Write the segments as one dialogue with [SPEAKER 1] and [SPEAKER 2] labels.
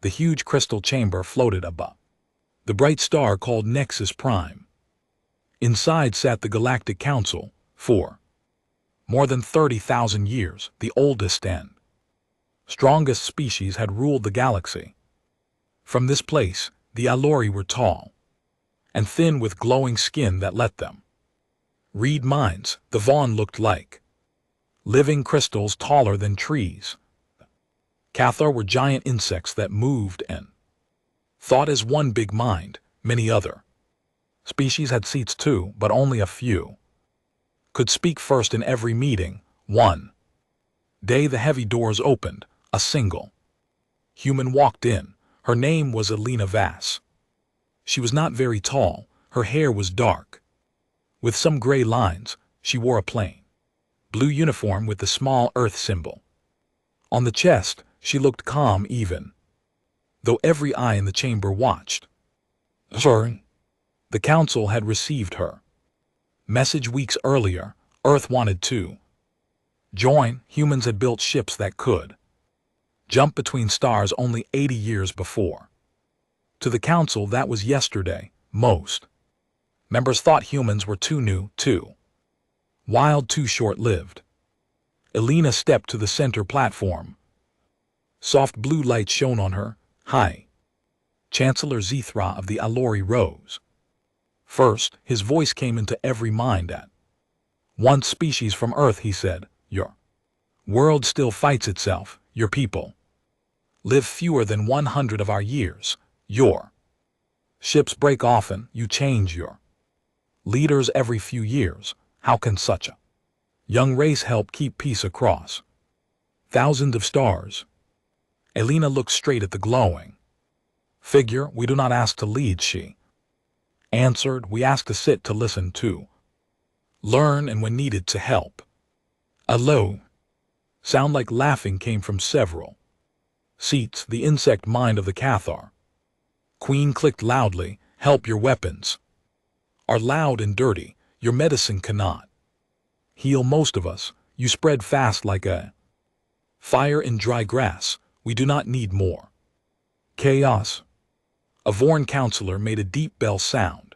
[SPEAKER 1] The huge crystal chamber floated above the bright star called Nexus Prime. Inside sat the Galactic Council, for more than 30,000 years, the oldest and strongest species had ruled the galaxy. From this place, the Allori were tall and thin with glowing skin that let them read minds. The Vaughn looked like living crystals taller than trees. Cathar were giant insects that moved and thought as one big mind. Many other species had seats too, but only a few could speak first in every meeting. One day the heavy doors opened. A single human walked in. Her name was Elena Vass. She was not very tall. Her hair was dark, with some gray lines. She wore a plain blue uniform with the small Earth symbol on the chest. She looked calm even though every eye in the chamber watched. Sorry. The council had received her message weeks earlier. Earth wanted to join. Humans had built ships that could jump between stars only 80 years before. To the council, that was yesterday. Most members thought humans were too new, too wild, too short-lived. Elena stepped to the center platform. Soft blue light shone on her. Hi. Chancellor Zethra of the Allori rose first. His voice came into every mind at once. Species from Earth, he said. Your world still fights itself. Your people live fewer than 100 of our years. Your ships break often. You change your leaders every few years. How can such a young race help keep peace across thousands of stars? Elena looked straight at the glowing figure. We do not ask to lead, she answered. We ask to sit, to listen, to learn, and when needed to help. A low sound like laughing came from several seats. The insect mind of the Cathar Queen clicked loudly. Help. Your weapons are loud and dirty. Your medicine cannot heal most of us. You spread fast like a fire in dry grass. We do not need more chaos. A Vorn counselor made a deep bell sound.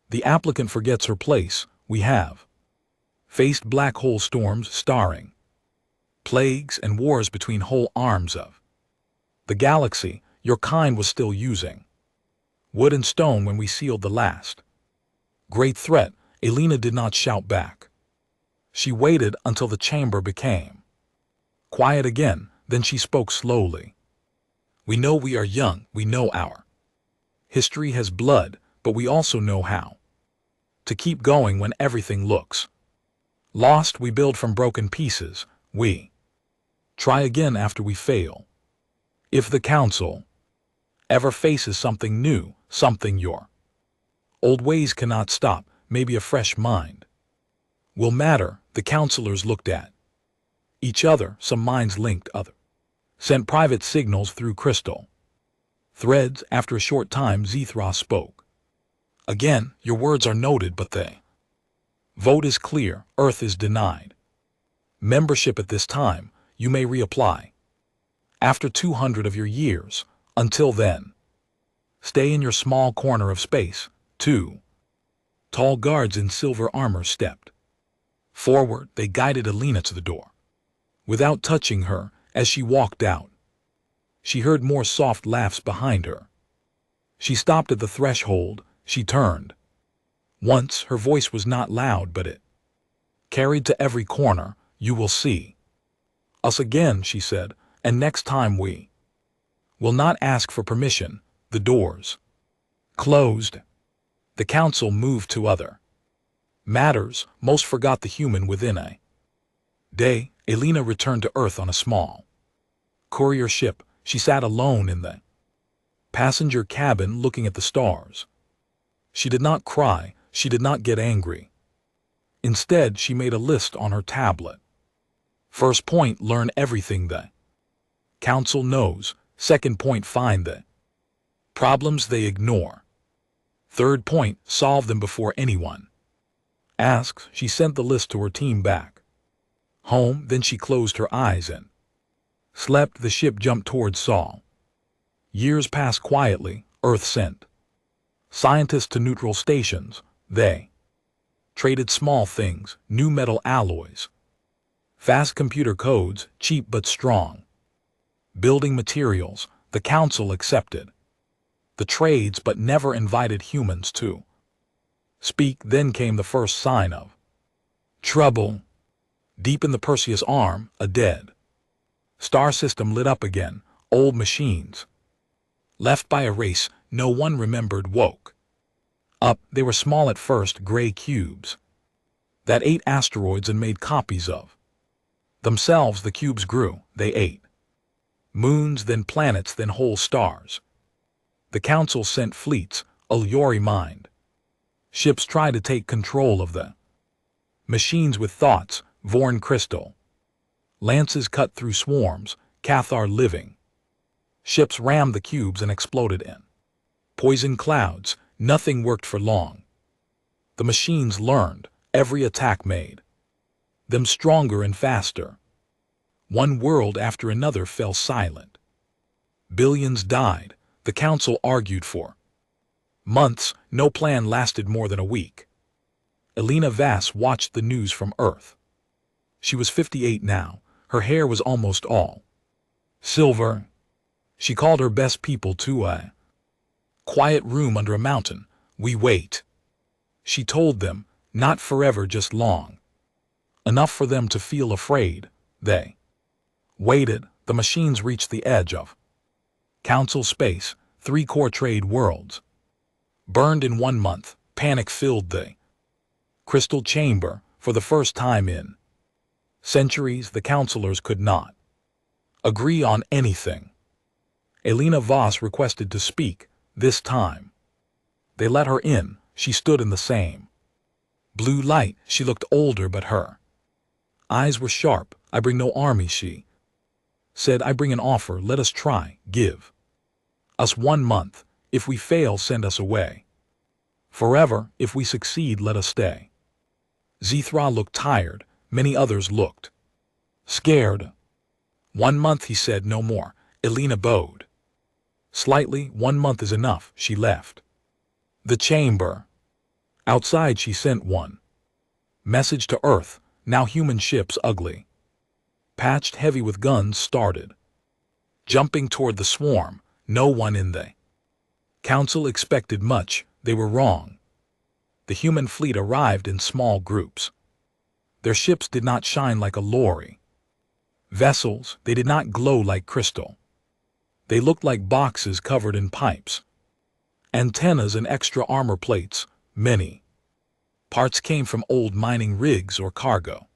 [SPEAKER 1] The applicant forgets her place. We have faced black hole storms, starring plagues and wars between whole arms of the galaxy. Your kind was still using wood and stone when we sealed the last great threat. Elena did not shout back. She waited until the chamber became quiet again. Then she spoke slowly. We know we are young. We know our history has blood, but we also know how to keep going when everything looks lost. We build from broken pieces. We try again after we fail. If the council ever faces something new, something your old ways cannot stop, maybe a fresh mind will matter. The counselors looked at each other. Some minds linked, others sent private signals through crystal threads. After a short time, Zethra spoke again. Your words are noted, but the vote is clear. Earth is denied membership at this time. You may reapply after 200 of your years. Until then, stay in your small corner of space. Two tall guards in silver armor stepped forward. They guided Elena to the door without touching her. As she walked out, she heard more soft laughs behind her. She stopped at the threshold. She turned once. Her voice was not loud, but it carried to every corner. You will see us again, she said, and next time we will not ask for permission. The doors closed. The council moved to other matters. Most forgot the human within a day. Elena returned to Earth on a small courier ship. She sat alone in the passenger cabin looking at the stars. She did not cry. She did not get angry. Instead, she made a list on her tablet. First point, learn everything the council knows. Second point, find the problems they ignore. Third point, solve them before anyone asks. She sent the list to her team back home. Then she closed her eyes and slept. The ship jumped towards Saul. Years passed quietly. Earth sent scientists to neutral stations. They traded small things, new metal alloys, fast computer codes, cheap but strong. Building materials, the council accepted the trades but never invited humans to speak. Then came the first sign of trouble. Deep in the Perseus arm, a dead star system lit up again. Old machines, left by a race no one remembered, woke up. They were small at first, gray cubes that ate asteroids and made copies of themselves. The cubes grew. They ate moons, then planets, then whole stars. The council sent fleets. Uluri mined ships tried to take control of the machines with thoughts. Vorn crystal lances cut through swarms. Cathar living ships rammed the cubes and exploded in poison clouds. Nothing worked for long. The machines learned. Every attack made them stronger and faster. One world after another fell silent. Billions died. The council argued for months. No plan lasted more than a week. Elena Vass watched the news from Earth. She was 58 now. Her hair was almost all silver. She called her best people to a quiet room under a mountain. We wait, she told them, not forever, just long enough for them to feel afraid. They waited. The machines reached the edge of council space. 3 core trade worlds burned in 1 month. Panic filled the crystal chamber. For the first time in centuries, the counselors could not agree on anything. Elena Voss requested to speak. This time they let her in. She stood in the same blue light. She looked older, but her eyes were sharp. I bring no army, she said. I bring an offer. Let us try. Give us 1 month. If we fail, send us away forever. If we succeed, let us stay. Zithra looked tired. Many others looked scared. 1 month, he said. No more. Elena bowed slightly. 1 month is enough. She left the chamber. Outside, she sent one message to Earth. Now human ships, ugly, patched, heavy with guns, started jumping toward the swarm. No one in the council expected much. They were wrong. The human fleet arrived in small groups. Their ships did not shine like a lorry vessels. They did not glow like crystal. They looked like boxes covered in pipes, antennas, and extra armor plates. Many parts came from old mining rigs or cargo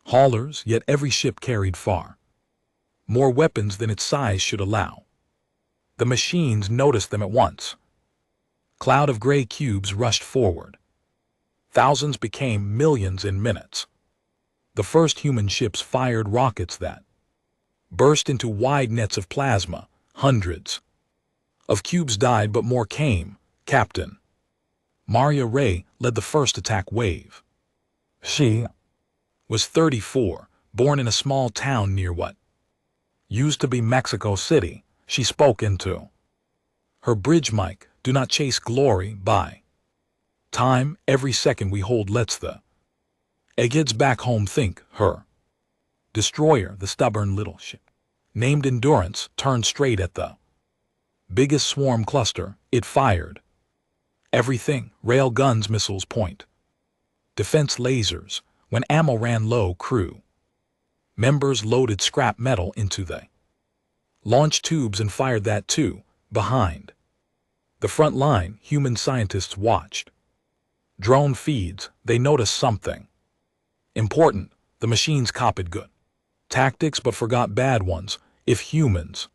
[SPEAKER 1] haulers, yet every ship carried far more weapons than its size should allow. The machines noticed them at once. Cloud of gray cubes rushed forward. Thousands became millions in minutes. The first human ships fired rockets that burst into wide nets of plasma. Hundreds of cubes died, but more came. Captain Maria Ray led the first attack wave. She was 34, born in a small town near what used to be Mexico City. She spoke into her bridge mic. Do not chase glory by time. Every second we hold lets the eggheads back home think. Her destroyer, the stubborn little ship named Endurance, turned straight at the biggest swarm cluster. It fired everything: rail guns, missiles, point defense lasers. When ammo ran low, crew members loaded scrap metal into the launch tubes and fired that too. Behind the front line, human scientists watched drone feeds. They noticed something important. The machines copied good tactics but forgot bad ones. If humans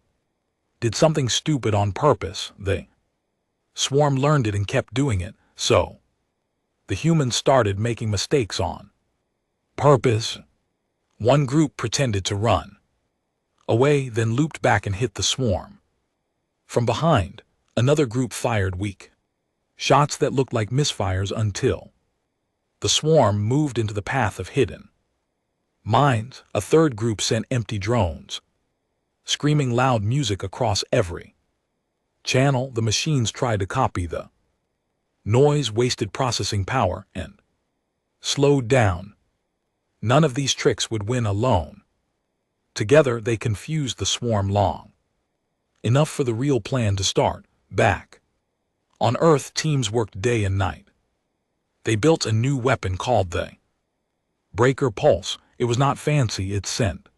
[SPEAKER 1] did something stupid on purpose, the swarm learned it and kept doing it. So the humans started making mistakes on purpose. One group pretended to run away, then looped back and hit the swarm from behind. Another group fired weak shots that looked like misfires until the swarm moved into the path of hidden mines. A third group sent empty drones, screaming loud music across every channel, the machines tried to copy the noise, wasted processing power, and slowed down. None of these tricks would win alone. Together, they confused the swarm long enough for the real plan to start. Back on Earth, teams worked day and night. They built a new weapon called the Breaker Pulse. It was not fancy, it sent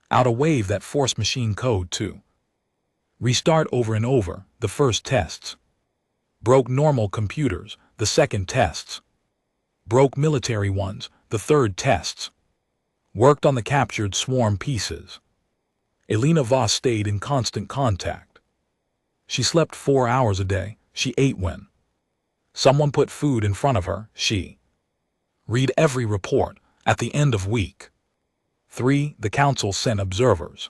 [SPEAKER 1] out a wave that forced machine code to restart over and over. The first tests broke normal computers, the second tests broke military ones, the third tests worked on the captured swarm pieces. Elena Voss stayed in constant contact. She slept 4 hours a day. She ate when someone put food in front of her. She read every report. At the end of week 3, the council sent observers.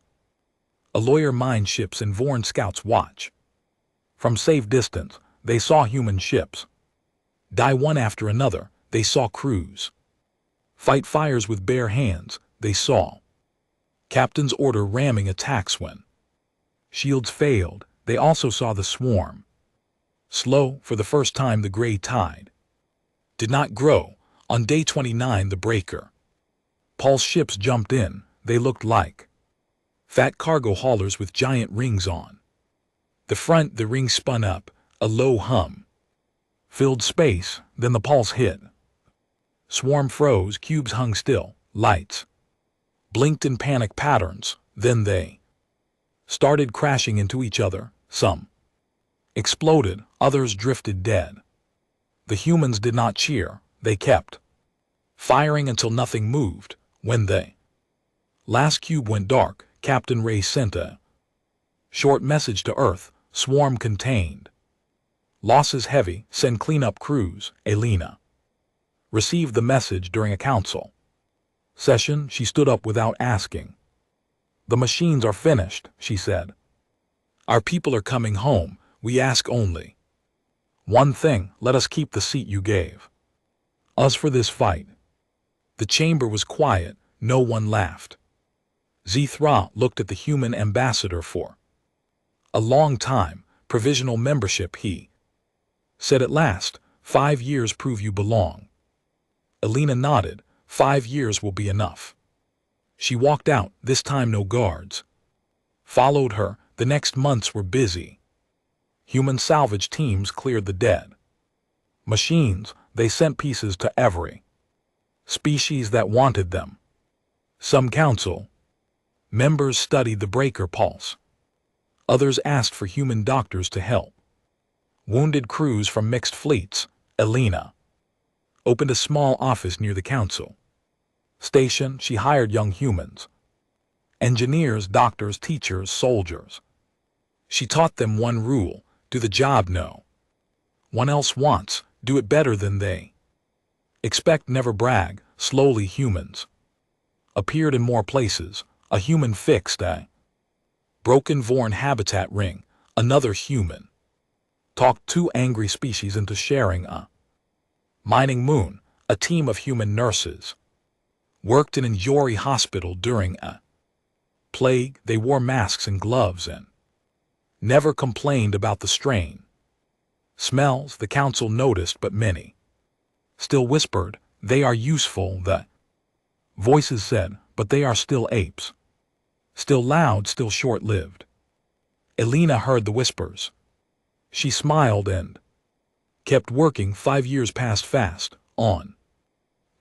[SPEAKER 1] A lawyer mined ships and Vorn scouts watch. From safe distance, they saw human ships die one after another. They saw crews fight fires with bare hands. They saw captains order ramming attacks when shields failed. They also saw the swarm slow. For the first time, the gray tide did not grow. On day 29, the Breaker Pulse ships jumped in. They looked like fat cargo haulers with giant rings on the front. The rings spun up. A low hum filled space. Then the pulse hit. Swarm froze. Cubes hung still. Lights blinked in panic patterns. Then they started crashing into each other. Some exploded. Others drifted dead. The humans did not cheer. They kept firing until nothing moved. When the last cube went dark, Captain Ray sent a short message to Earth. Swarm contained. Losses heavy. Send cleanup crews. Elena received the message during a council session. She stood up without asking. The machines are finished, she said. Our people are coming home. We ask only one thing. Let us keep the seat you gave us for this fight. The chamber was quiet. No one laughed. Zithra looked at the human ambassador for a long time. Provisional membership, he said at last. 5 years prove you belong. Elena nodded. 5 years will be enough. She walked out. This time no guards followed her. The next months were busy. Human salvage teams cleared the dead machines. They sent pieces to every species that wanted them. Some council members studied the Breaker Pulse. Others asked for human doctors to help wounded crews from mixed fleets. Elena opened a small office near the council station. She hired young humans, engineers, doctors, teachers, soldiers. She taught them one rule: do the job no one else wants. Do it better than they expect. Never brag. Slowly humans appeared in more places. A human fixed a broken Vorn habitat ring. Another human talked 2 angry species into sharing a mining moon. A team of human nurses worked in Njori hospital during a plague. They wore masks and gloves and never complained about the strain. Smells the council noticed, but many still whispered, they are useful. The voices said, but they are still apes. Still loud, still short-lived. Elena heard the whispers. She smiled and kept working. 5 years passed fast. On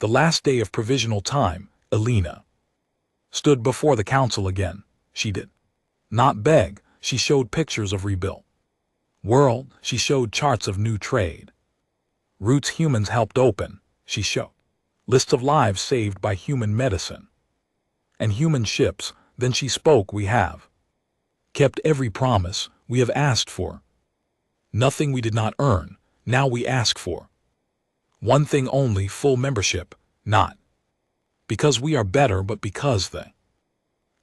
[SPEAKER 1] the last day of provisional time, Elena stood before the council again. She did not beg. She showed pictures of rebuilt world. She showed charts of new trade routes humans helped open. She showed lists of lives saved by human medicine and human ships. Then she spoke. We have kept every promise. We have asked for nothing we did not earn. Now we ask for one thing only: full membership. Not because we are better, but because the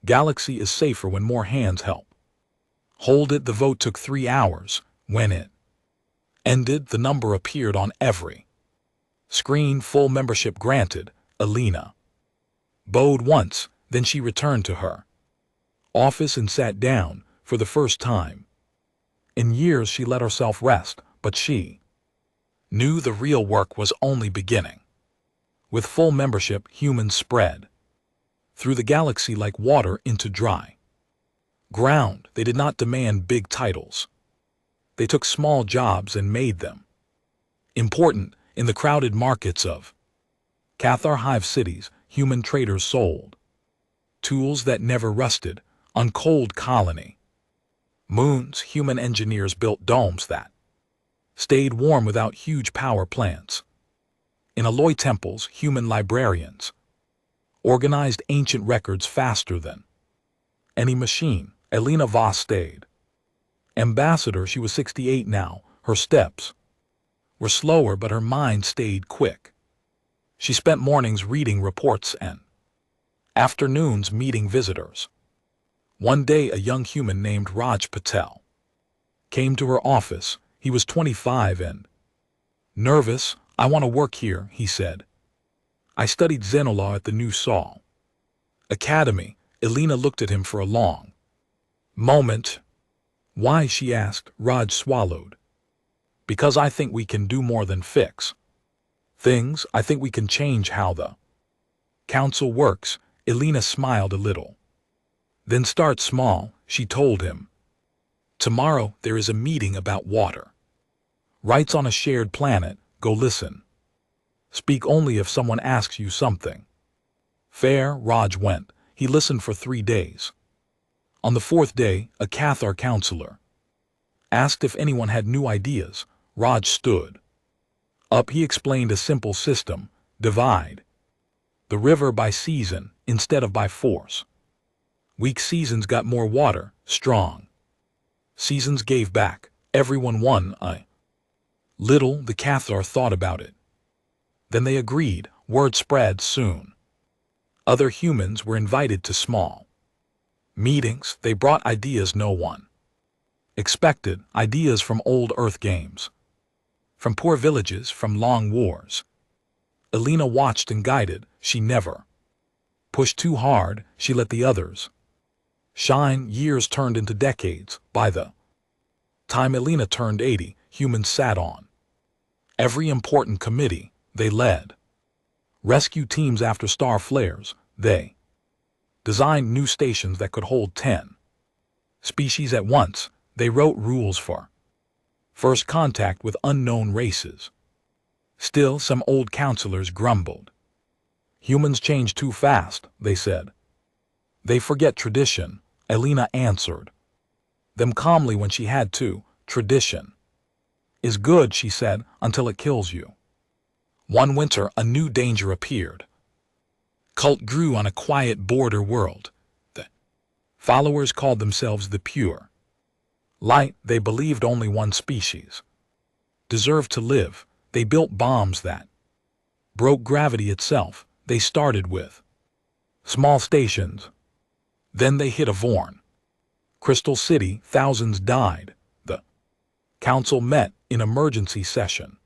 [SPEAKER 1] galaxy is safer when more hands help hold it. The vote took 3 hours. When it ended, the number appeared on every screen. Full membership granted. Elena bowed once. Then she returned to her office and sat down. For the first time In years she let herself rest, but she knew the real work was only beginning. With full membership, humans spread through the galaxy like water into dry ground. They did not demand big titles. They took small jobs and made them important. In the crowded markets of Cathar Hive cities, human traders sold tools that never rusted. On cold colony moons, human engineers built domes that stayed warm without huge power plants. In Aloy temples, human librarians organized ancient records faster than any machine. Elena Voss stayed ambassador. She was 68 now. Her steps were slower, but her mind stayed quick. She spent mornings reading reports and afternoons meeting visitors. One day, a young human named Raj Patel came to her office. He was 25 and nervous. "I want to work here," he said. "I studied Xenolaw at the New Saul Academy." Elena looked at him for a long moment. "Why?" she asked. Raj swallowed. "Because I think we can do more than fix things. I think we can change how the council works." Elena smiled a little. "Then start small," she told him. "Tomorrow there is a meeting about water rights on a shared planet. Go listen. Speak only if someone asks you something." Fair. Raj went. He listened for 3 days. On the 4th day, a Cathar counselor asked if anyone had new ideas. Raj stood up. He explained a simple system: divide the river by season instead of by force. Weak seasons got more water, strong seasons gave back. Everyone won a little. The Cathar thought about it. Then they agreed. Word spread soon. Other humans were invited to small meetings. They brought ideas no one expected. Ideas from old Earth games, from poor villages, from long wars. Elena watched and guided. She never pushed too hard. She let the others shine. Years turned into decades. By the time Elena turned 80, humans sat on every important committee. They led rescue teams after star flares. They designed new stations that could hold 10 species at once. They wrote rules for first contact with unknown races. Still, some old counselors grumbled. "Humans change too fast," they said. "They forget tradition." Elena answered them calmly when she had to. "Tradition is good," she said, "until it kills you." One winter, a new danger appeared. Cult grew on a quiet border world. The followers called themselves the Pure Light. They believed only one species deserved to live. They built bombs that broke gravity itself. They started with small stations. Then they hit a Vorn Crystal City. Thousands died. The council met in emergency session.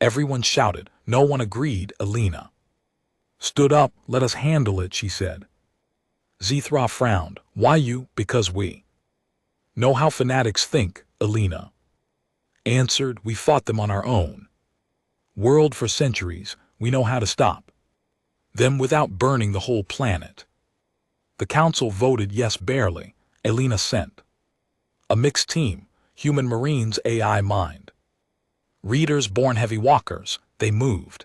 [SPEAKER 1] Everyone shouted. No one agreed. Elena stood up. "Let us handle it," she said. Zethra frowned. "Why you?" "Because we know how fanatics think," Elena answered. "We fought them on our own world for centuries. We know how to stop them without burning the whole planet." The council voted yes barely. Elena sent a mixed team: human marines, AI mind readers, born heavy walkers. They moved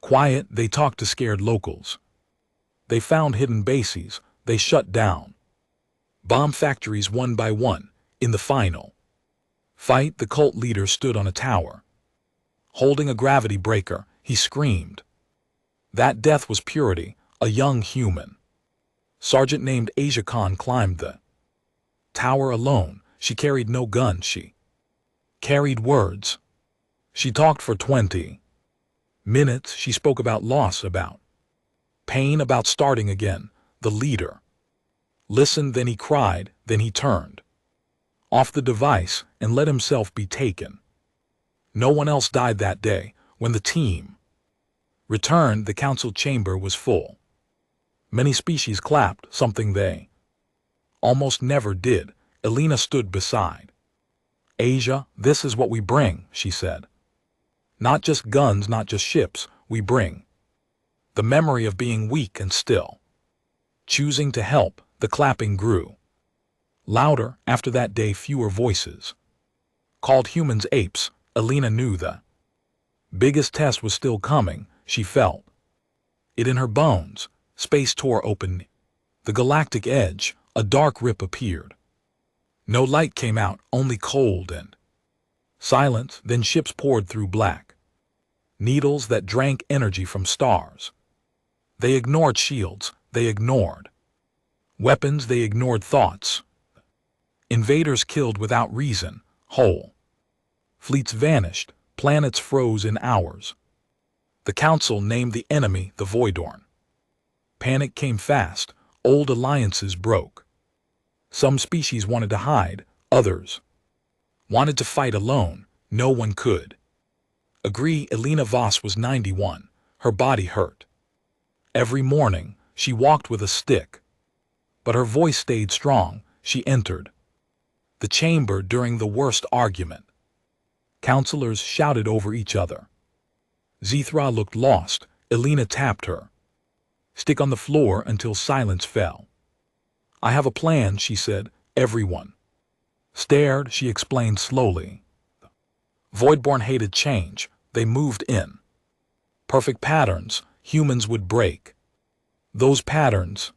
[SPEAKER 1] quiet. They talked to scared locals. They found hidden bases. They shut down bomb factories one by one. In the final fight, the cult leader stood on a tower, holding a gravity breaker. He screamed. That death was purity. A young human sergeant named Asia Khan climbed the tower alone. She carried no gun. She carried words. She talked for 20 minutes. She spoke about loss, about pain, about starting again. The leader listened, then he cried, then he turned off the device and let himself be taken. No one else died that day. When the team returned, the council chamber was full. Many species clapped, something they almost never did. Elena stood beside Asia, this is what we bring, she said. Not just guns, not just ships, we bring the memory of being weak and still. Choosing to help, the clapping grew. Louder, after that day fewer voices. Called humans apes, Alina knew the biggest test was still coming, she felt it in her bones. Space tore open. The galactic edge, a dark rip appeared. No light came out, only cold and silence. Then ships poured through black needles that drank energy from stars. They ignored shields, they ignored weapons, they ignored thoughts. Invaders killed without reason, whole fleets vanished, planets froze in hours. The council named the enemy the Voidorn. Panic came fast, old alliances broke. Some species wanted to hide, others wanted to fight alone. No one could agree. Alina Voss was 91. Her body hurt. Every morning, she walked with a stick. But her voice stayed strong. She entered the chamber during the worst argument. Counselors shouted over each other. Zithra looked lost. Alina tapped her stick on the floor until silence fell. I have a plan, she said. Everyone stared. She explained slowly. Voidborn hated change. They moved in perfect patterns. Humans would break those patterns.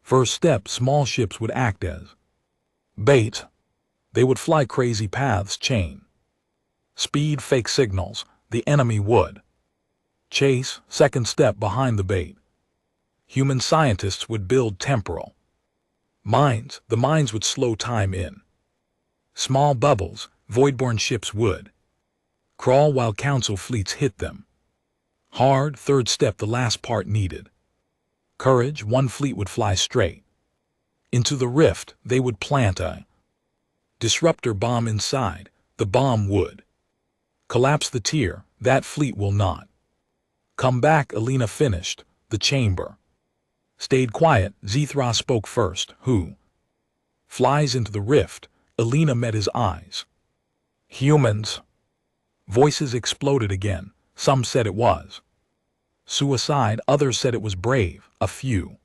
[SPEAKER 1] First step, small ships would act as bait. They would fly crazy paths, chain speed, fake signals. The enemy would chase. Second step, behind the bait, human scientists would build temporal mines. The mines would slow time in small bubbles. Voidborn ships would crawl while council fleets hit them hard. Third step, the last part, needed courage. One fleet would fly straight into the rift. They would plant a disruptor bomb inside. The bomb would collapse the tier. That fleet will not come back. Alina finished. The chamber stayed quiet. Zithra spoke first. Who flies into the rift? Alina met his eyes. Humans. Voices exploded again. Some said it was suicide. Others said it was brave. A few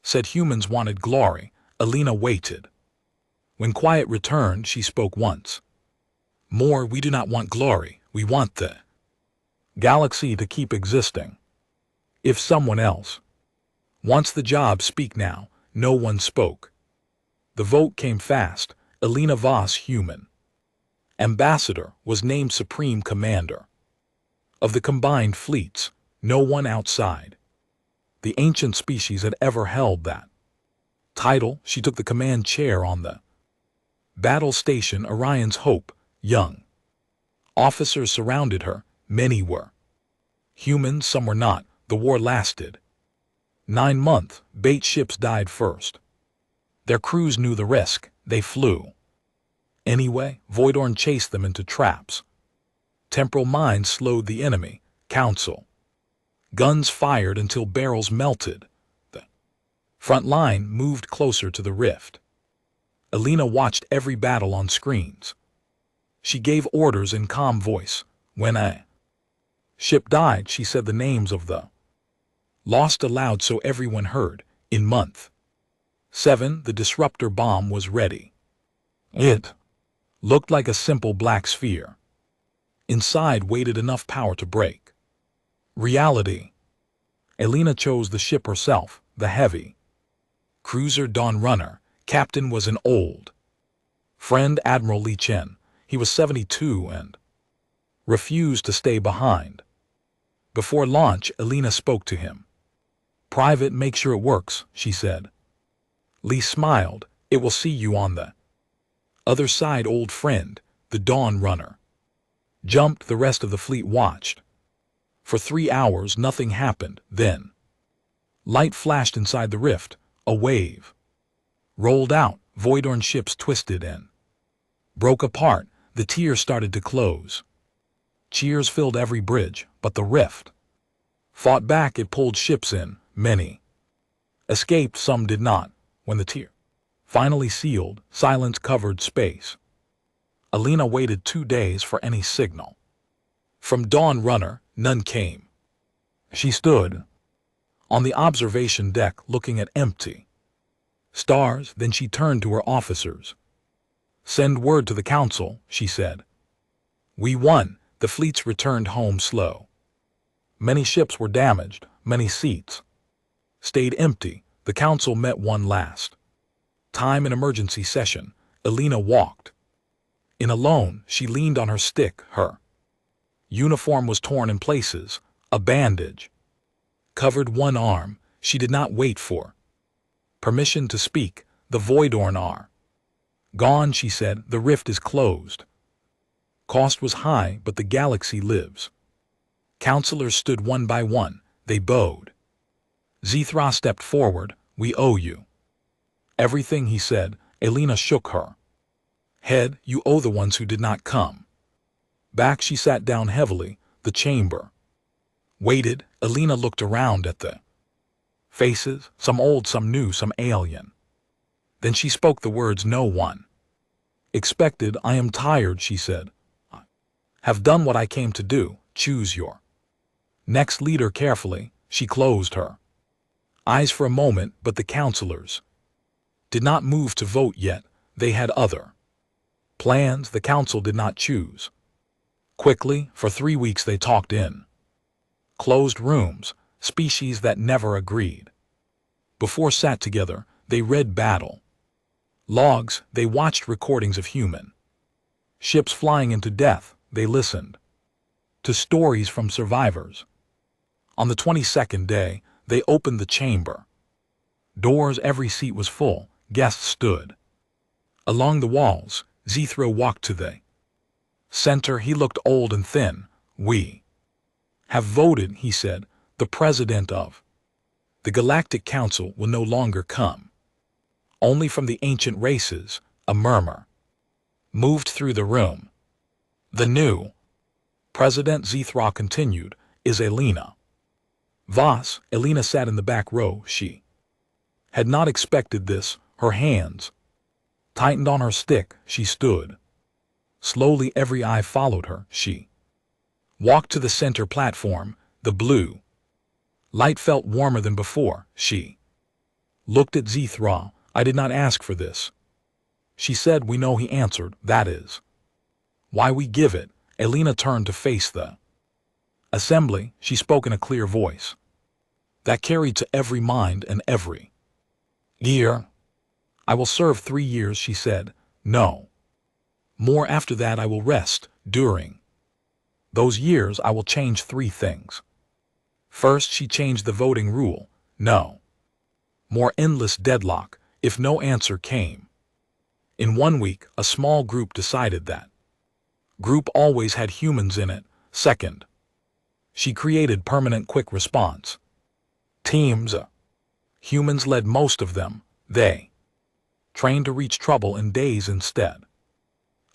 [SPEAKER 1] said humans wanted glory. Alina waited. When quiet returned, she spoke once more. We do not want glory. We want the galaxy to keep existing. If someone else wants the job, speak now. No one spoke. The vote came fast. Alina Voss, human ambassador, was named supreme commander of the combined fleets. No one outside the ancient species had ever held that title. She took the command chair on the battle station, Orion's hope. Young officers surrounded her. Many were humans, some were not. The war lasted 9 months. Bait ships died first. Their crews knew the risk. They flew anyway. Voidorn chased them into traps. Temporal mines slowed the enemy. Council guns fired until barrels melted. The front line moved closer to the rift. Alina watched every battle on screens. She gave orders in calm voice. When a ship died, she said the names of the lost aloud so everyone heard. In month 7, the disruptor bomb was ready. It looked like a simple black sphere. Inside waited enough power to break reality. Alina chose the ship herself, the heavy cruiser Dawn Runner. Captain was an old friend, Admiral Li Chen. He was 72 and refused to stay behind. Before launch, Alina spoke to him. Private, make sure it works, she said. Li smiled. It will see you on the other side, old friend. The Dawn Runner jumped. The rest of the fleet watched. For 3 hours, nothing happened. Then light flashed inside the rift. A wave rolled out. Voidorn ships twisted and broke apart. The tier started to close. Cheers filled every bridge, but the rift fought back. It pulled ships in. Many escaped, some did not. When the tier finally sealed, silence covered space. Alina waited 2 days for any signal. From Dawn Runner, none came. She stood on the observation deck looking at empty stars. Then she turned to her officers. "Send word to the council," she said. "We won." The fleets returned home slow. Many ships were damaged, many seats stayed empty. The council met one last time in emergency session. Alina walked in alone. She leaned on her stick. Her uniform was torn in places. A bandage covered one arm. She did not wait for permission to speak. "The Voidorn are gone," she said. "The rift is closed. Cost was high, but the galaxy lives." Counselors stood one by one. They bowed. Zithra stepped forward. "We owe you everything," he said. Alina shook her head. "You owe the ones who did not come back." She sat down heavily. The chamber waited. Alina looked around at the faces, some old, some new, some alien. Then she spoke the words no one expected. "I am tired," she said. "I have done what I came to do. Choose your next leader carefully." She closed her eyes for a moment, but the counselors did not move to vote yet. They had other plans. The council did not choose quickly. For 3 weeks they talked in closed rooms, species that never agreed. Before sat together, they read battle logs. They watched recordings of human ships flying into death. They listened to stories from survivors. On the 22nd day, they opened the chamber doors. Every seat was full. Guests stood along the walls. Zithro walked to the center. He looked old and thin. "We have voted," he said. "The president of the Galactic Council will no longer come only from the ancient races." A murmur moved through the room. "The new president," Zithra continued, "is Alina Voss." Alina sat in the back row. She had not expected this. Her hands tightened on her stick. She stood slowly. Every eye followed her. She walked to the center platform. The blue light felt warmer than before. She looked at Zithra. "I did not ask for this," she said. "We know," he answered. "That is why we give it." Alina turned to face the assembly. She spoke in a clear voice that carried to every mind and every ear. "I will serve 3 years," she said. "No more. After that I will rest. During those years I will change 3 things. First," she changed the voting rule. "No more endless deadlock." If no answer came in 1 week, a small group decided that group always had humans in it. Second, she created permanent quick response teams. Humans led most of them. They trained to reach trouble in days instead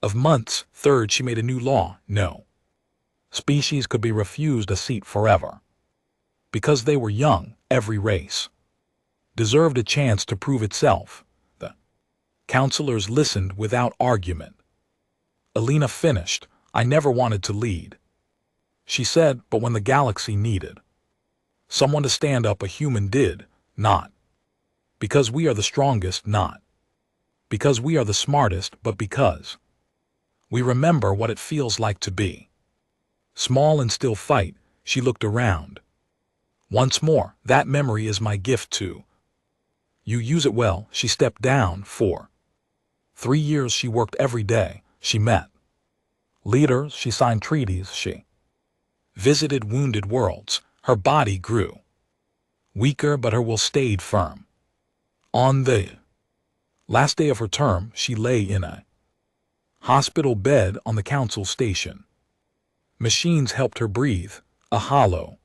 [SPEAKER 1] of months. Third, she made a new law. No species could be refused a seat forever. Because they were young, every race deserved a chance to prove itself. The counselors listened without argument. Alina finished. "I never wanted to lead," she said, "but when the galaxy needed someone to stand up, a human did. Not because we are the strongest, not because we are the smartest, but because we remember what it feels like to be small and still fight." She looked around once more. "That memory is my gift to you. Use it well." She stepped down. For 3 years she worked every day. She met leaders. She signed treaties. She visited wounded worlds. Her body grew weaker, but her will stayed firm. On the last day of her term, she lay in a hospital bed on the council station. Machines helped her breathe. A hollow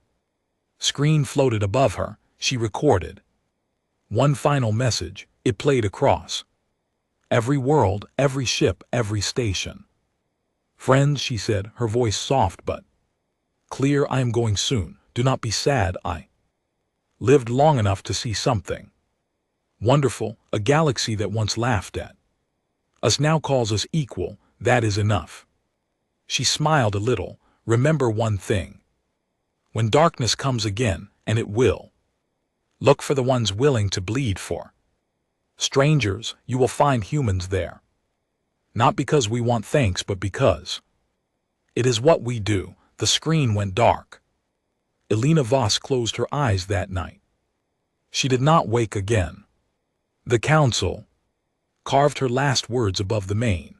[SPEAKER 1] screen floated above her. She recorded one final message. It played across every world, every ship, every station. "Friends," she said, her voice soft but clear, "I am going soon. Do not be sad. I lived long enough to see something wonderful. A galaxy that once laughed at us now calls us equal. That is enough. She smiled a little. Remember one thing. When darkness comes again, and it will, look for the ones willing to bleed for strangers. You will find humans there. Not because we want thanks, but because it is what we do. The screen went dark. Elena Voss closed her eyes that night. She did not wake again. The council carved her last words above the main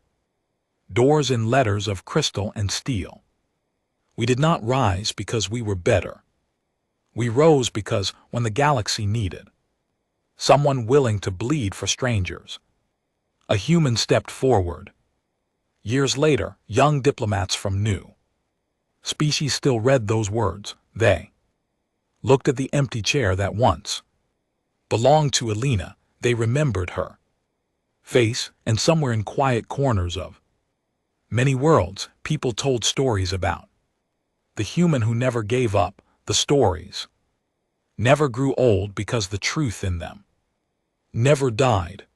[SPEAKER 1] doors in letters of crystal and steel. We did not rise because we were better. We rose because when the galaxy needed someone willing to bleed for strangers, a human stepped forward. Years later, young diplomats from new species still read those words. They looked at the empty chair that once belonged to Elena. They remembered her face, and somewhere in quiet corners of many worlds, people told stories about the human who never gave up. The stories never grew old because the truth in them never died.